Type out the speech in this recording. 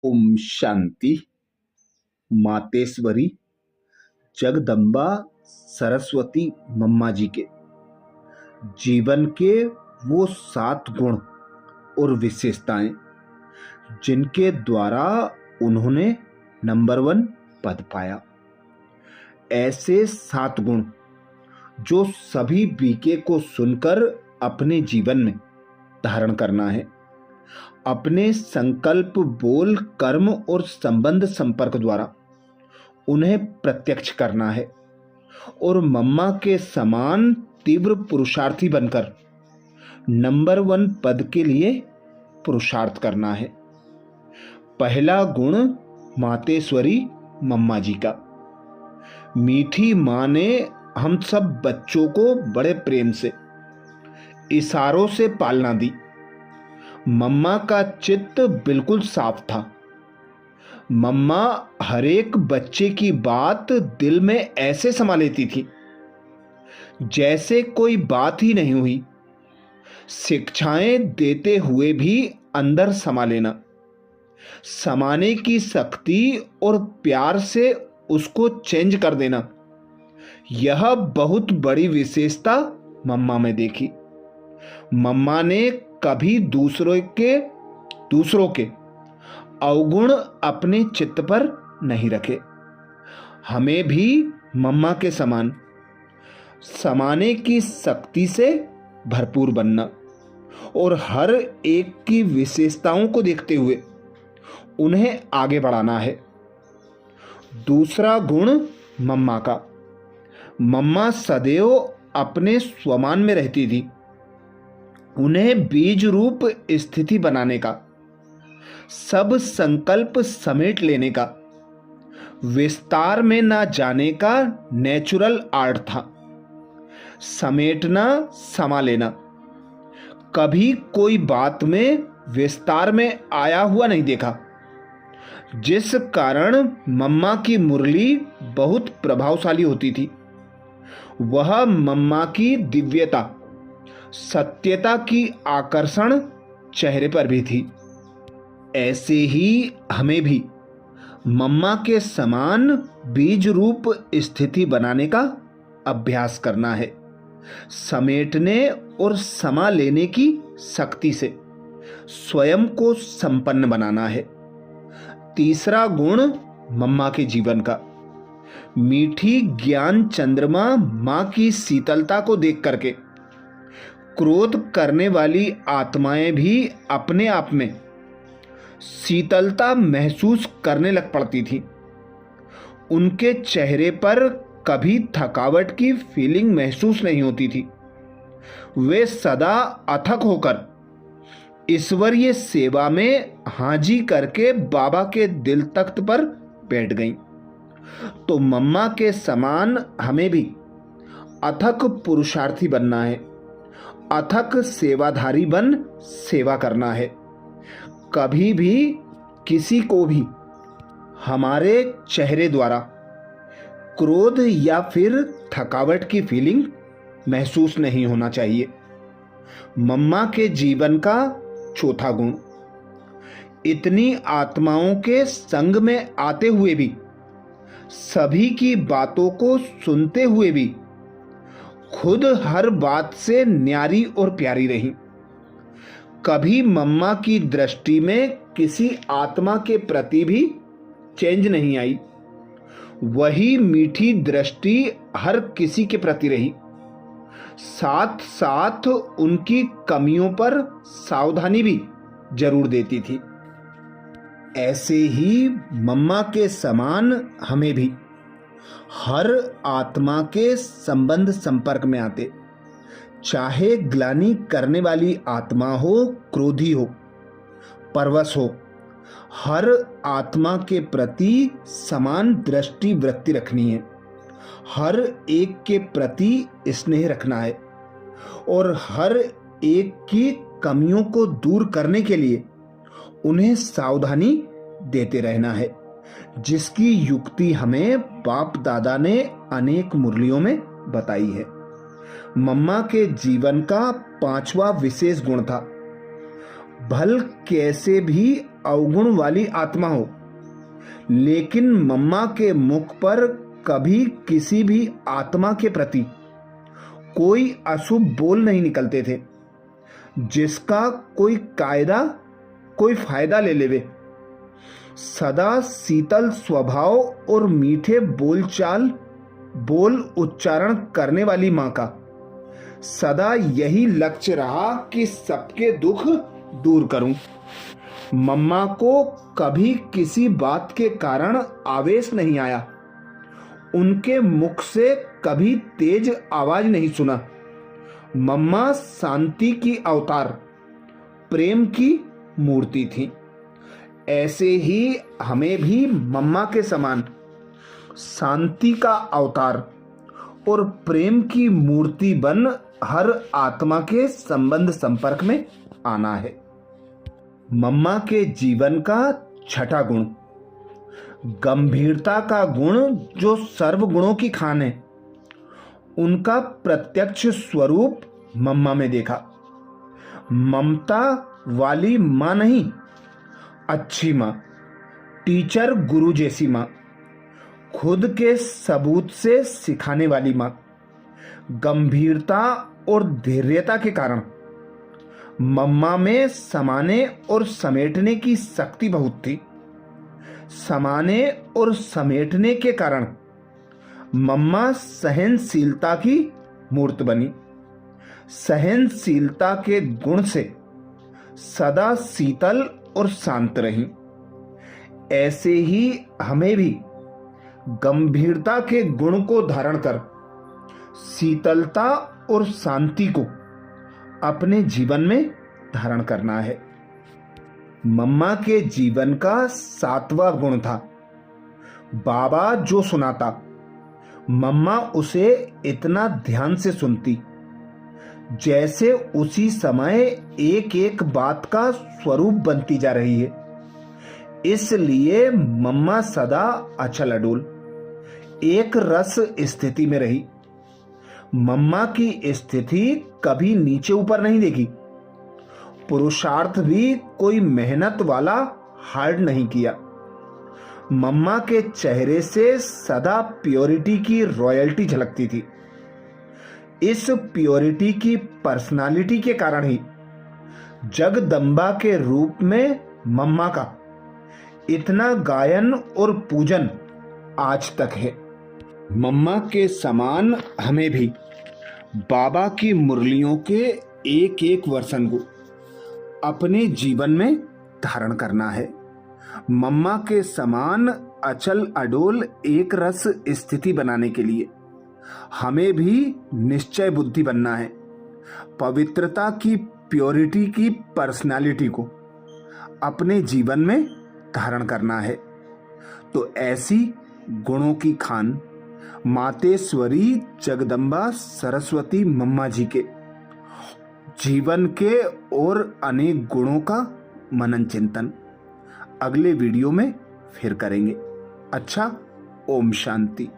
ओम शांति। मातेश्वरी जगदम्बा सरस्वती मम्मा जी के जीवन के वो 7 गुण और विशेषताएं जिनके द्वारा उन्होंने नंबर 1 पद पाया। ऐसे 7 गुण जो सभी बीके को सुनकर अपने जीवन में धारण करना है, अपने संकल्प, बोल, कर्म और संबंध संपर्क द्वारा उन्हें प्रत्यक्ष करना है और मम्मा के समान तीव्र पुरुषार्थी बनकर नंबर 1 पद के लिए पुरुषार्थ करना है। पहला गुण मातेश्वरी मम्मा जी का। मीठी माँ ने हम सब बच्चों को बड़े प्रेम से, इशारों से पालना दी। मम्मा का चित्त बिल्कुल साफ था। मम्मा हर एक बच्चे की बात दिल में ऐसे समा लेती थी जैसे कोई बात ही नहीं हुई। शिक्षाएं देते हुए भी अंदर समा लेना, समाने की शक्ति और प्यार से उसको चेंज कर देना, यह बहुत बड़ी विशेषता मम्मा में देखी। मम्मा ने कभी दूसरों के अवगुण अपने चित्त पर नहीं रखे। हमें भी मम्मा के समान समाने की शक्ति से भरपूर बनना और हर एक की विशेषताओं को देखते हुए उन्हें आगे बढ़ाना है। दूसरा गुण मम्मा का। मम्मा सदैव अपने स्वमान में रहती थी। उन्हें बीज रूप स्थिति बनाने का, सब संकल्प समेट लेने का, विस्तार में ना जाने का नेचुरल आर्ट था। समेटना, समा लेना। कभी कोई बात में विस्तार में आया हुआ नहीं देखा, जिस कारण मम्मा की मुरली बहुत प्रभावशाली होती थी। वह मम्मा की दिव्यता, सत्यता की आकर्षण चेहरे पर भी थी। ऐसे ही हमें भी मम्मा के समान बीज रूप स्थिति बनाने का अभ्यास करना है, समेटने और समा लेने की शक्ति से स्वयं को संपन्न बनाना है। तीसरा गुण मम्मा के जीवन का। मीठी ज्ञान चंद्रमा मां की शीतलता को देख करके क्रोध करने वाली आत्माएं भी अपने आप में शीतलता महसूस करने लग पड़ती थी। उनके चेहरे पर कभी थकावट की फीलिंग महसूस नहीं होती थी। वे सदा अथक होकर ईश्वरीय सेवा में हाजी करके बाबा के दिल तख्त पर बैठ गईं। तो मम्मा के समान हमें भी अथक पुरुषार्थी बनना है, अथक सेवाधारी बन सेवा करना है। कभी भी किसी को भी हमारे चेहरे द्वारा क्रोध या फिर थकावट की फीलिंग महसूस नहीं होना चाहिए। मम्मा के जीवन का चौथा गुण। इतनी आत्माओं के संग में आते हुए भी, सभी की बातों को सुनते हुए भी खुद हर बात से न्यारी और प्यारी रही। कभी मम्मा की दृष्टि में किसी आत्मा के प्रति भी चेंज नहीं आई। वही मीठी दृष्टि हर किसी के प्रति रही। साथ साथ उनकी कमियों पर सावधानी भी जरूर देती थी। ऐसे ही मम्मा के समान हमें भी हर आत्मा के संबंध संपर्क में आते, चाहे ग्लानि करने वाली आत्मा हो, क्रोधी हो, परवश हो, हर आत्मा के प्रति समान दृष्टि वृत्ति रखनी है। हर एक के प्रति स्नेह रखना है और हर एक की कमियों को दूर करने के लिए उन्हें सावधानी देते रहना है, जिसकी युक्ति हमें बाप दादा ने अनेक मुरलियों में बताई है। मम्मा के जीवन का 5वां विशेष गुण था, भल कैसे भी अवगुण वाली आत्मा हो, लेकिन मम्मा के मुख पर कभी किसी भी आत्मा के प्रति कोई अशुभ बोल नहीं निकलते थे, जिसका कोई कायदा कोई फायदा ले लेवे। सदा शीतल स्वभाव और मीठे बोल उच्चारण करने वाली मां का सदा यही लक्ष्य रहा कि सबके दुख दूर करूं। मम्मा को कभी किसी बात के कारण आवेश नहीं आया, उनके मुख से कभी तेज आवाज नहीं सुना। मम्मा शांति की अवतार, प्रेम की मूर्ति थी। ऐसे ही हमें भी मम्मा के समान शांति का अवतार और प्रेम की मूर्ति बन हर आत्मा के संबंध संपर्क में आना है। मम्मा के जीवन का छठा गुण, गंभीरता का गुण, जो सर्व गुणों की खान है। उनका प्रत्यक्ष स्वरूप मम्मा में देखा। ममता वाली मां नहीं, अच्छी मां, टीचर गुरु जैसी मां, खुद के सबूत से सिखाने वाली मां। गंभीरता और धैर्यता के कारण मम्मा में समाने और समेटने की शक्ति बहुत थी। समाने और समेटने के कारण मम्मा सहनशीलता की मूर्त बनी। सहनशीलता के गुण से सदा शीतल और शांत रही। ऐसे ही हमें भी गंभीरता के गुण को धारण कर शीतलता और शांति को अपने जीवन में धारण करना है। मम्मा के जीवन का सातवां गुण था, बाबा जो सुनाता मम्मा उसे इतना ध्यान से सुनती जैसे उसी समय एक एक बात का स्वरूप बनती जा रही है। इसलिए मम्मा सदा अचल अडोल एक रस स्थिति में रही। मम्मा की स्थिति कभी नीचे ऊपर नहीं देखी। पुरुषार्थ भी कोई मेहनत वाला हार्ड नहीं किया। मम्मा के चेहरे से सदा प्योरिटी की रॉयल्टी झलकती थी। इस प्योरिटी की पर्सनालिटी के कारण ही जगदम्बा के रूप में मम्मा का इतना गायन और पूजन आज तक है। मम्मा के समान हमें भी बाबा की मुरलियों के एक एक वर्षन को अपने जीवन में धारण करना है। मम्मा के समान अचल अडोल एक रस स्थिति बनाने के लिए हमें भी निश्चय बुद्धि बनना है। पवित्रता की प्योरिटी की पर्सनालिटी को अपने जीवन में धारण करना है। तो ऐसी गुणों की खान मातेश्वरी जगदम्बा सरस्वती मम्मा जी के जीवन के और अनेक गुणों का मनन चिंतन अगले वीडियो में फिर करेंगे। अच्छा, ओम शांति।